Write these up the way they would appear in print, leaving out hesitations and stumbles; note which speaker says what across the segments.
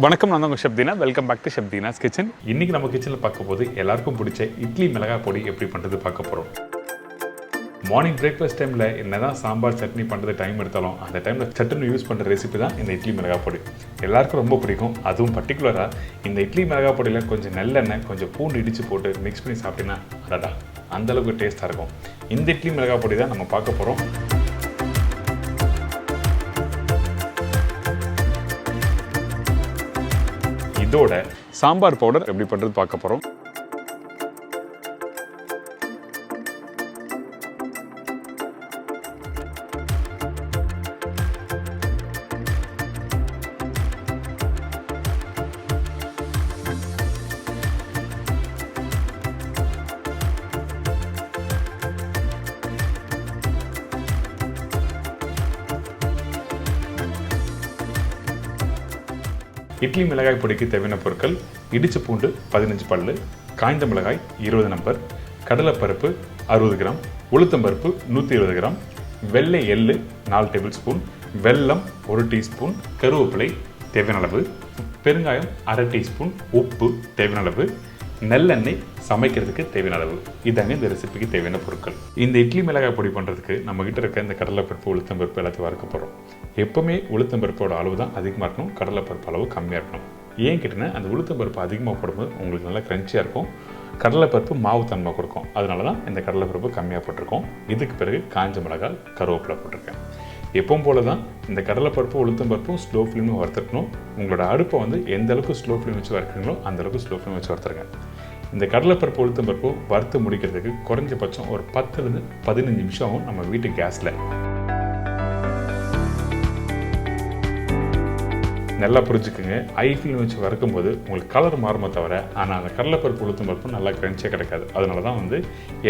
Speaker 1: வணக்கம், நான் உங்கள் chef. Welcome back to chef Deena's kitchen. இன்றைக்கி நம்ம கிச்சனில் பார்க்க போது எல்லாருக்கும் பிடிச்ச இட்லி மிளகாய் பொடி எப்படி பண்ணுறது பார்க்க போகிறோம். மார்னிங் பிரேக்ஃபாஸ்ட் டைமில் என்ன தான் சாம்பார் சட்னி பண்ணுறது டைம் எடுத்தாலும் அந்த டைமில் சட்டுன்னு யூஸ் பண்ணுற ரெசிபி தான் இந்த இட்லி மிளகாய் பொடி. எல்லாருக்கும் ரொம்ப பிடிக்கும். அதுவும் பர்டிகுலராக இந்த இட்லி மிளகாய் பொடியில் கொஞ்சம் நல்லெண்ணெய், கொஞ்சம் பூண்டு இடித்து போட்டு மிக்ஸ் பண்ணி சாப்பிட்டீங்கன்னா அடடா அந்தளவுக்கு டேஸ்ட்டாக இருக்கும். இந்த இட்லி மிளகாய் பொடி தான் நம்ம பார்க்க போகிறோம். இதோட சாம்பார் பவுடர் எப்படி பண்ணுறது பார்க்க போகிறோம். இட்லி மிளகாய் பொடிக்கு தேவையான பொருட்கள்: இடிச்ச பூண்டு 15 பல்லு, காய்ந்த மிளகாய் 20 நம்பர், கடலைப்பருப்பு 60 கிராம், உளுத்தம்பருப்பு 120 கிராம், வெள்ளை எள்ளு 4 டேபிள் ஸ்பூன், வெல்லம் 1 டீஸ்பூன், கருவேப்பிலை தேவையான அளவு, பெருங்காயம் 1/2 டீஸ்பூன், உப்பு தேவையான அளவு, நல்லெண்ணெய் சமைக்கிறதுக்கு தேவையான அளவு. இதாங்க இந்த ரெசிபிக்கு தேவையான பொருட்கள். இந்த இட்லி மிளகாய் பொடி பண்ணுறதுக்கு நம்ம கிட்ட இருக்க இந்த கடலைப்பருப்பு, உளுத்தம்பருப்பு எல்லாத்தையும் வறுக்க போகிறோம். எப்பவுமே உளுத்தம்பருப்போட அளவு தான் அதிகமாக இருக்கணும், கடலைப்பருப்பு அளவு கம்மியாக இருக்கணும். ஏன் கேட்டினா அந்த உளுத்தம்பருப்பு அதிகமாக போடும்போது உங்களுக்கு நல்லா கிரன்ச்சியாக இருக்கும், கடலைப்பருப்பு மாவு தன்மை கொடுக்கும். அதனால தான் இந்த கடலைப்பருப்பு கம்மியாக போட்டிருக்கோம். இதுக்கு பிறகு காஞ்ச மிளகாய், கருவேப்பிலை போட்டிருக்கேன். எப்பவும் போல தான் இந்த கடலைப்பருப்பு, உளுத்தம்பருப்பும் ஸ்லோ ஃப்ளேமில் வறுத்துக்கணும். உங்களோட அடுப்பை வந்து எந்த அளவுக்கு ஸ்லோ ஃப்ளேம் வச்சு வறுக்கிறீங்களோ அந்த அளவுக்கு ஸ்லோ ஃப்ளேம் வச்சு வறுத்துருங்க. இந்த கடலைப்பருப்பு, உளுத்தம்பருப்பு வறுத்து முடிக்கிறதுக்கு குறைஞ்சபட்சம் ஒரு 10லேருந்து 15 நிமிஷம் ஆகும் நம்ம வீட்டு கேஸில். நல்லா புரிஞ்சுக்குங்க. ஐ ஃப்ளேம் வச்சு வறுக்கும்போது உங்களுக்கு கலர் மாறுமே தவிர, ஆனால் அந்த கடலைப்பருப்பு, உளுத்தம்பருப்பு நல்லா கிரன்ச்சியாக கிடைக்காது. அதனால தான் வந்து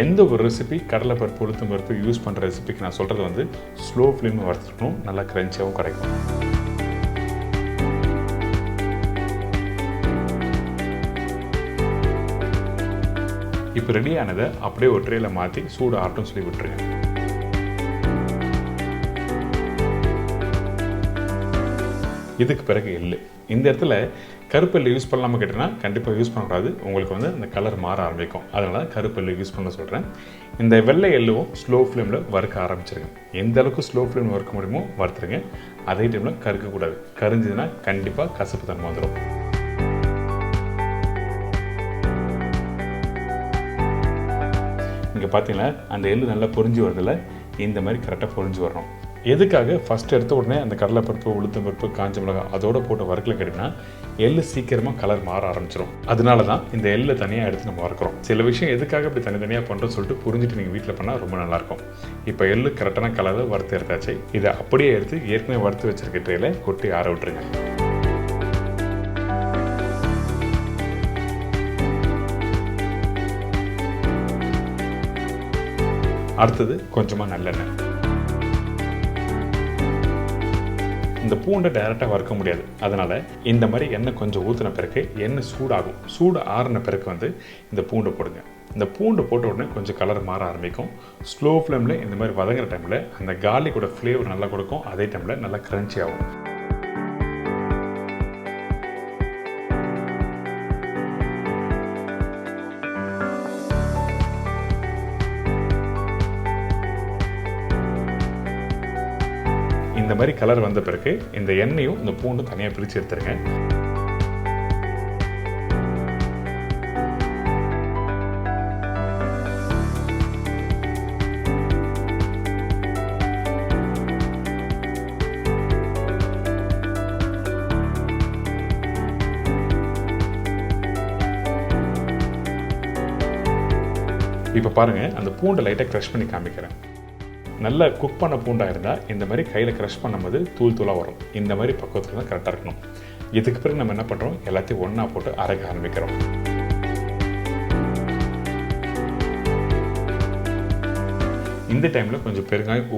Speaker 1: எந்த ஒரு ரெசிபி கடலைப்பருப்பு, உளுத்தம்பருப்பு யூஸ் பண்ணுற ரெசிபிக்கு நான் சொல்கிறது வந்து ஸ்லோ ஃப்ளேமில் வறுத்துக்கணும், நல்லா கிரன்ச்சியாகவும் கிடைக்கும். இப்போ ரெடியானதை அப்படியே ஒரு ட்ரேயில் மாற்றி சூடு ஆட்டும் சொல்லி விட்டுருங்க. இதுக்கு பிறகு எள்ளு. இந்த இடத்துல கருப்பு எள்ளு யூஸ் பண்ணலாமல் கேட்டிங்கன்னா கண்டிப்பாக யூஸ் பண்ணக்கூடாது. உங்களுக்கு வந்து அந்த கலர் மாற ஆரம்பிக்கும். அதனால தான் கருப்பு எள்ளு யூஸ் பண்ண சொல்கிறேன். இந்த வெள்ளை எள்ளுவும் ஸ்லோ ஃப்ளேமில் வறுக்க ஆரம்பிச்சிருங்க. எந்த அளவுக்கு ஸ்லோ ஃப்ளேமில் வறுக்க முடியுமோ வறுத்துருங்க. அதே டைமில் கருக்கக்கூடாது. கரிஞ்சதுன்னா கண்டிப்பாக கசப்பு தன்மை வந்துடும். இங்கே பார்த்தீங்கன்னா அந்த எள்ளு நல்லா பொரிஞ்சு வருதில்ல, இந்த மாதிரி கரெக்டாக பொரிஞ்சு வரணும். எதுக்காக ஃபஸ்ட்டு எடுத்த உடனே அந்த கடலைப்பருப்பு, உளுத்தம்பருப்பு, காஞ்ச மிளகாய் அதோட போட்டு வறுக்கல கேட்டிங்கன்னா எள்ளு சீக்கிரமாக கலர் மாற ஆரம்பிச்சிடும். அதனால தான் இந்த எள்ளை தனியாக எடுத்து நம்ம வறுக்கிறோம். சில விஷயம் எதுக்காக இப்படி தனித்தனியாக பண்ணுறோன்னு சொல்லிட்டு புரிஞ்சுட்டு நீங்கள் வீட்டில் பண்ணால் ரொம்ப நல்லாயிருக்கும். இப்போ எள்ளு கரெக்டான கலரை வறுத்து எடுத்தாச்சு. இதை அப்படியே எடுத்து ஏற்கனவே வறுத்து வச்சிருக்க ட்ரேல கொட்டி ஆற விட்டுருங்க. அடுத்தது கொஞ்சமாக நல்லெண்ணெய். இந்த பூண்டை டைரெக்டாக வறுக்க முடியாது. அதனால் இந்த மாதிரி எண்ணெய் கொஞ்சம் ஊற்றின பிறகு எண்ணெய் சூடாகும். சூடு ஆறின பிறகு வந்து இந்த பூண்டை போடுங்க. இந்த பூண்டு போட்ட உடனே கொஞ்சம் கலர் மாற ஆரம்பிக்கும். ஸ்லோ ஃப்ளேமில் இந்த மாதிரி வதங்குற டைமில் அந்த கார்லிக்கோட ஃப்ளேவர் நல்லா கொடுக்கும். அதே டைமில் நல்லா கிரன்ச்சி ஆகும். இந்த மாதிரி கலர் வந்த பிறகு இந்த எண்ணெயும் இந்த பூண்டும் தனியாக பிரித்து எடுத்துருங்க. இப்போ பாருங்கள், அந்த பூண்டை லைட்டாக க்ரஷ் பண்ணி காமிக்கிறேன். நல்லா குக் பண்ண பூண்டாக இருந்தால் இந்த மாதிரி கையில் க்ரஷ் பண்ணும்போது தூள் தூளாக வரும். இந்த மாதிரி பக்குவத்தில் தான் கரெக்டாக இருக்கணும். இதுக்கு பிறகு நம்ம என்ன பண்ணுறோம், எல்லாத்தையும் ஒன்றா போட்டு அரைக்க ஆரம்பிக்கிறோம். இந்த டைமில் கொஞ்சம் பெருங்காயம்,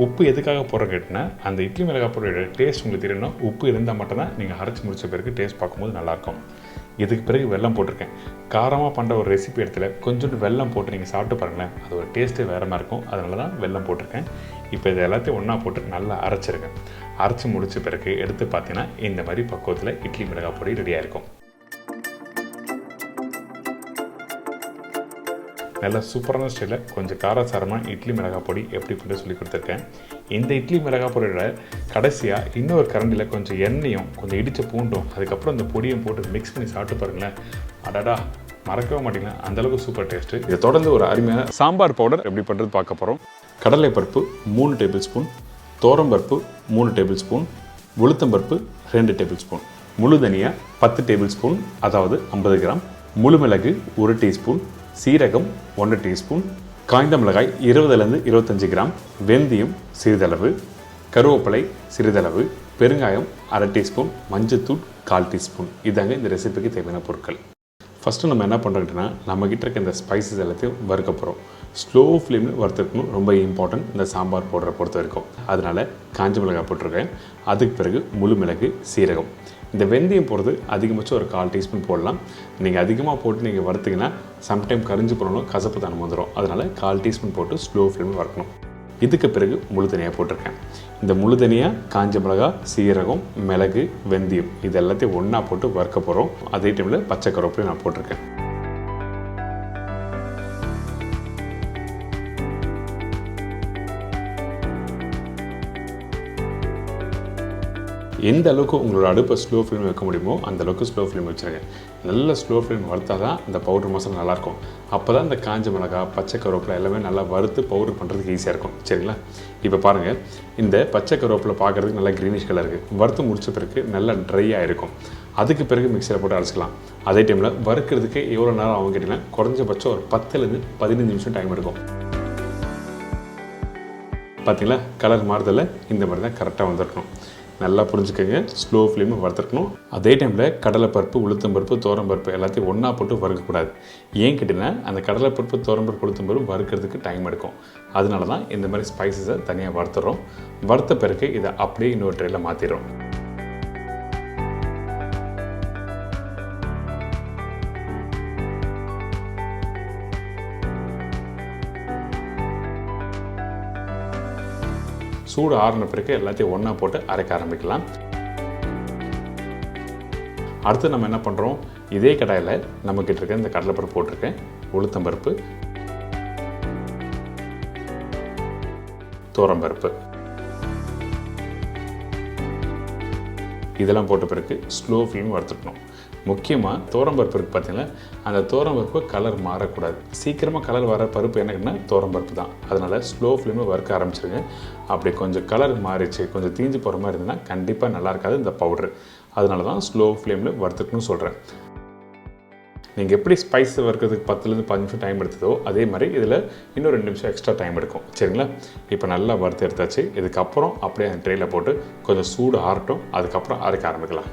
Speaker 1: உப்பு எதுக்காக போடுற கேட்டினா அந்த இட்லி மிளகாய் பொடியோட டேஸ்ட் உங்களுக்கு தெரியணும். உப்பு இருந்தால் மட்டும்தான் நீங்கள் அரைச்சி முடிச்ச பிறகு டேஸ்ட் பார்க்கும்போது நல்லாயிருக்கும். இதுக்கு பிறகு வெல்லம் போட்டிருக்கேன். காரமாக பண்ணுற ஒரு ரெசிபி இடத்துல கொஞ்சோண்டு வெல்லம் போட்டு நீங்கள் சாப்பிட்டு பாருங்களேன், அது ஒரு டேஸ்ட்டே வேறு மாதிரி இருக்கும். அதனால தான் வெல்லம் போட்டிருக்கேன். இப்போ இது எல்லாத்தையும் ஒன்றா போட்டு நல்லா அரைச்சிருங்க. அரைச்சி முடித்த பிறகு எடுத்து பார்த்தீங்கன்னா இந்த மாதிரி பக்குவத்தில் இட்லி மிளகாய் பொடி ரெடியாக இருக்கும். நல்லா சூப்பரான ஸ்டைலில் கொஞ்சம் காரசாரமாக இட்லி மிளகாய் பொடி எப்படி போட்டு சொல்லி கொடுத்துருக்கேன். இந்த இட்லி மிளகாய் பொடியோட கடைசியாக இன்னொரு கரண்டியில் கொஞ்சம் எண்ணெயும் கொஞ்சம் இடித்த பூண்டும் அதுக்கப்புறம் இந்த பொடியும் போட்டு மிக்ஸ் பண்ணி சாப்பிட்டு பாருங்களேன், அடடா மறக்கவே மாட்டீங்களா, அந்தளவுக்கு சூப்பர் டேஸ்ட்டு. இதை தொடர்ந்து ஒரு அருமையான சாம்பார் பவுடர் எப்படி பண்ணுறது பார்க்க போகிறோம். கடலைப்பருப்பு 3 டேபிள் ஸ்பூன், தோரம்பருப்பு 3 டேபிள் ஸ்பூன், உளுத்தம்பருப்பு 2 டேபிள் ஸ்பூன், முழு தனியா 10 டேபிள் ஸ்பூன் அதாவது 50 கிராம், முழு மிளகு 1 டீஸ்பூன், சீரகம் 1 டீஸ்பூன், காய்ந்த மிளகாய் 20லேருந்து 25 கிராம், வெந்தயம் சிறிதளவு, கருவேப்பிலை சிறிதளவு, பெருங்காயம் 1/2 டீஸ்பூன், மஞ்சத்தூள் 1/4 டீஸ்பூன். இதாங்க இந்த ரெசிபிக்கு தேவையான பொருட்கள். ஃபஸ்ட்டு நம்ம என்ன பண்ணுறோம்னா நம்மக்கிட்ட இருக்க இந்த ஸ்பைசஸ் எல்லாத்தையும் வறுக்க போகிறோம். ஸ்லோ ஃப்ளேமில் வறுத்துக்கணும், ரொம்ப இம்பார்ட்டன்ட் இந்த சாம்பார் பவுடரை பொறுத்த வரைக்கும். அதனால் காஞ்ச மிளகாய் போட்டிருக்கேன். அதுக்கு பிறகு முழு மிளகு, சீரகம். இந்த வெந்தயம் போடுறது அதிகபட்சம் ஒரு 1/4 டீஸ்பூன் போடலாம். நீங்கள் அதிகமாக போட்டு நீங்கள் வறுத்திங்கன்னா சம்டைம் கரிஞ்சு போனாலும் கசப்பு தனம் வந்துடும். அதனால் 1/4 டீஸ்பூன் போட்டு ஸ்லோ ஃப்ளேமில் வறுக்கணும். இதுக்கு பிறகு முழு தனியாக போட்டிருக்கேன். இந்த முழு தனியாக, காஞ்ச மிளகாய், சீரகம், மிளகு, வெந்தயம் இது எல்லாத்தையும் ஒன்றா போட்டு வறுக்க போகிறோம். அதே டைமில் பச்சை கருவேப்பிலையும் நான் போட்டிருக்கேன். எந்த அளவுக்கு உங்களோட அடுப்பை ஸ்லோ ஃப்ளேம் வைக்க முடியுமோ அந்த அளவுக்கு ஸ்லோ ஃப்ளேம் வச்சுருங்க. நல்ல ஸ்லோ ஃப்ளேம் வறுத்தா தான் இந்த பவுடர் மசாலா நல்லாயிருக்கும். அப்போ தான் இந்த காஞ்ச மிளகாய், பச்சை கருவேப்பிலை எல்லாமே நல்லா வறுத்து பவுடர் பண்ணுறதுக்கு ஈஸியாக இருக்கும். சரிங்களா? இப்போ பாருங்கள், இந்த பச்சை கருவேப்பிலை பார்க்குறதுக்கு நல்லா க்ரீனிஷ் கலர் இருக்குது. வறுத்து முடிச்ச பிறகு நல்லா ட்ரையாக இருக்கும். அதுக்கு பிறகு மிக்சியில் போட்டு அரைச்சிக்கலாம். அதே டைமில் வறுக்கிறதுக்கு எவ்வளோ நேரம் ஆகும் கேட்டிங்கன்னா குறைஞ்சபட்சம் ஒரு 10லேருந்து 15 நிமிஷம் டைம் எடுக்கும். பார்த்தீங்களா, கலர் மாறுதல இந்த மாதிரி தான் கரெக்டாக வந்துருக்கணும். நல்லா புரிஞ்சுக்கோங்க, ஸ்லோ ஃப்ளேமில் வறுத்துக்கணும். அதே டைமில் கடலைப்பருப்பு, உளுத்தம்பருப்பு, தோரம்பருப்பு எல்லாத்தையும் ஒன்றா போட்டு வறுக்கக்கூடாது. ஏன் கேட்டிங்கன்னா அந்த கடலைப்பருப்பு, தோரம்பருப்பு, உளுத்தம்பருப்பு வறுக்கிறதுக்கு டைம் எடுக்கும். அதனால தான் இந்த மாதிரி ஸ்பைசஸை தனியாக வறுத்துறோம். வறுத்த பிறகு இதை அப்படியே இன்னொரு ட்ரேயில் மாற்றிடுறோம். சூடு ஆறின பிறகு எல்லாத்தையும் ஒன்றா போட்டு அரைக்க ஆரம்பிக்கலாம். அடுத்து நம்ம என்ன பண்ணுறோம், இதே கடாயில் நம்மக்கிட்ட இருக்க இந்த கடலைப்பருப்பு போட்டிருக்கேன், உளுத்தம்பருப்பு, தோரம்பருப்பு இதெல்லாம் போட்ட பிறகு ஸ்லோ ஃப்ளேம் வறுத்துக்கணும். முக்கியமாக தோரம்பருப்பு இருக்குது பார்த்தீங்களா, அந்த தோரம்பருப்பு கலர் மாறக்கூடாது. சீக்கிரமாக கலர் வர பருப்பு என்னன்னா தோரம்பருப்பு தான். அதனால் ஸ்லோ ஃப்ளேமில் வறுக்க ஆரம்பிச்சிருங்க. அப்படி கொஞ்சம் கலர் மாறிச்சு, கொஞ்சம் தீஞ்சு போகிற மாதிரி இருந்ததுன்னா கண்டிப்பாக நல்லா இருக்காது இந்த பவுட்ரு. அதனால தான் ஸ்லோ ஃப்ளேமில் வறுத்துக்கணும்னு சொல்கிறேன். நீங்கள் எப்படி ஸ்பைஸ் வறுக்கிறதுக்கு 10லேருந்து 15 நிமிஷம் டைம் எடுத்ததோ அதே மாதிரி இதில் இன்னும் 2 நிமிஷம் எக்ஸ்ட்ரா டைம் எடுக்கும். சரிங்களா? இப்போ நல்லா வறுத்து எடுத்தாச்சு. இதுக்கப்புறம் அப்படியே அந்த ட்ரேயில் போட்டு கொஞ்சம் சூடு ஆறட்டும். அதுக்கப்புறம் அரைக்க ஆரம்பிக்கலாம்.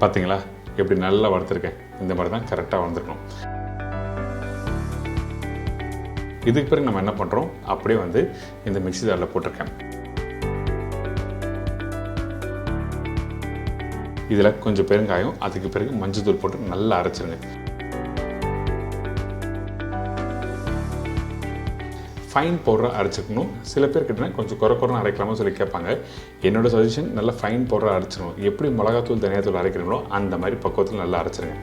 Speaker 1: பார்த்தீங்களா எப்படி நல்லா வறுத்துருக்கேன்? இந்த மாதிரி தான் கரெக்டாக வந்திருக்கணும். இதுக்கு பிறகு நம்ம என்ன பண்ணுறோம், அப்படியே இந்த மிக்ஸி ஜாரில் போட்டிருக்கேன். இதில் கொஞ்சம் பெருங்காயம், அதுக்கு பிறகு மஞ்சள் போட்டு நல்லா அரைச்சிருங்க. ஃபைன் பவுடராக அரைச்சிக்கணும். சில பேர் கிட்டனா கொஞ்சம் குறைன்னு அரைக்கலாமா சொல்லி கேட்பாங்க. என்னோடய சஜஷன் நல்லா ஃபைன் பவுடராக அரைச்சிடணும். எப்படி மிளகாத்தூள், தனியாத்தூள் அரைக்கிறீங்களோ அந்த மாதிரி பக்குவத்தில் நல்லா அரைச்சிருங்க.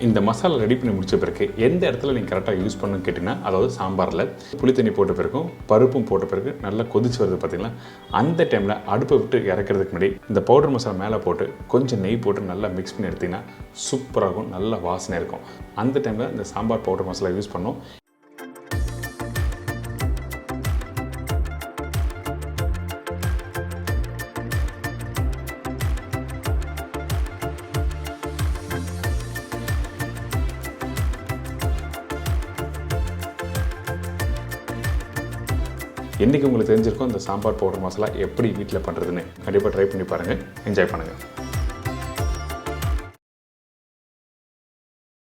Speaker 1: இந்த மசாலா ரெடி பண்ணி முடிச்ச பிறகு எந்த இடத்துல நீங்கள் கரெக்டாக யூஸ் பண்ணணும்னு கேட்டிங்கன்னா, அதாவது சாம்பாரில் புளி தண்ணி போட்ட பிறகும் பருப்பும் போட்ட பிறகு நல்லா கொதிச்சு வருது பார்த்தீங்களா, அந்த டைமில் அடுப்பை விட்டு இறக்கிறதுக்கு முன்னாடி இந்த பவுடர் மசாலா மேலே போட்டு கொஞ்சம் நெய் போட்டு நல்லா மிக்ஸ் பண்ணி எடுத்திங்கன்னா சூப்பராக இருக்கும், நல்ல வாசனை இருக்கும். அந்த டைமில் இந்த சாம்பார் பவுடர் மசாலா யூஸ் பண்ணோம். என்றைக்கு உங்களுக்கு தெரிஞ்சிருக்கும் இந்த சாம்பார் பவுடர் மசாலா எப்படி வீட்டில் பண்ணுறதுன்னு கண்டிப்பாக ட்ரை பண்ணி பாருங்கள், என்ஜாய் பண்ணுங்கள்.